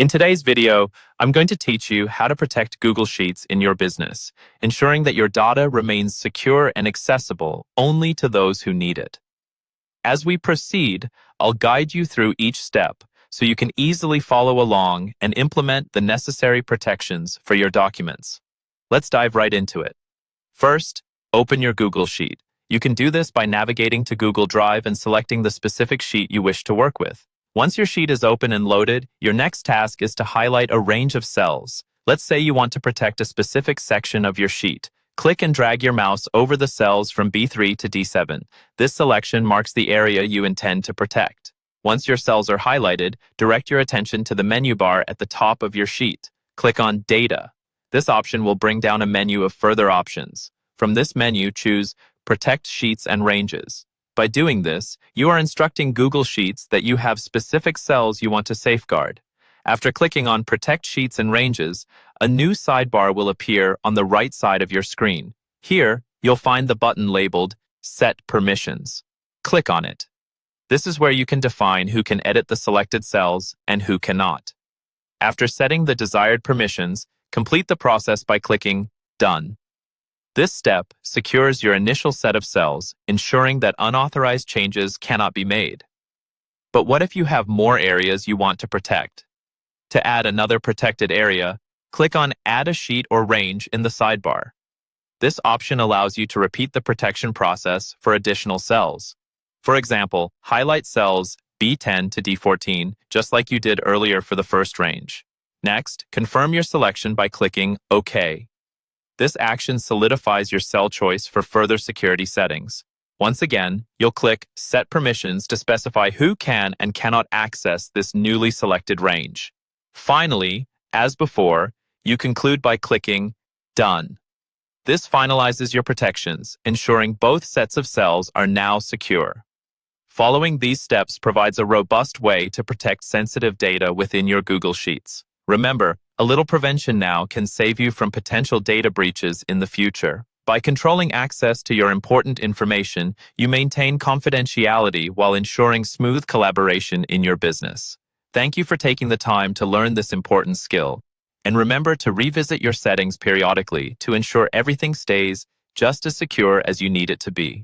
In today's video, I'm going to teach you how to protect Google Sheets in your business, ensuring that your data remains secure and accessible only to those who need it. As we proceed, I'll guide you through each step so you can easily follow along and implement the necessary protections for your documents. Let's dive right into it. First, open your Google Sheet. You can do this by navigating to Google Drive and selecting the specific sheet you wish to work with. Once your sheet is open and loaded, your next task is to highlight a range of cells. Let's say you want to protect a specific section of your sheet. Click and drag your mouse over the cells from B3 to D7. This selection marks the area you intend to protect. Once your cells are highlighted, direct your attention to the menu bar at the top of your sheet. Click on Data. This option will bring down a menu of further options. From this menu, choose Protect Sheets and Ranges. By doing this, you are instructing Google Sheets that you have specific cells you want to safeguard. After clicking on Protect Sheets and Ranges, a new sidebar will appear on the right side of your screen. Here, you'll find the button labeled Set Permissions. Click on it. This is where you can define who can edit the selected cells and who cannot. After setting the desired permissions, complete the process by clicking Done. This step secures your initial set of cells, ensuring that unauthorized changes cannot be made. But what if you have more areas you want to protect? To add another protected area, click on Add a Sheet or Range in the sidebar. This option allows you to repeat the protection process for additional cells. For example, highlight cells B10 to D14, just like you did earlier for the first range. Next, confirm your selection by clicking OK. This action solidifies your cell choice for further security settings. Once again, you'll click Set Permissions to specify who can and cannot access this newly selected range. Finally, as before, you conclude by clicking Done. This finalizes your protections, ensuring both sets of cells are now secure. Following these steps provides a robust way to protect sensitive data within your Google Sheets. Remember, a little prevention now can save you from potential data breaches in the future. By controlling access to your important information, you maintain confidentiality while ensuring smooth collaboration in your business. Thank you for taking the time to learn this important skill. And remember to revisit your settings periodically to ensure everything stays just as secure as you need it to be.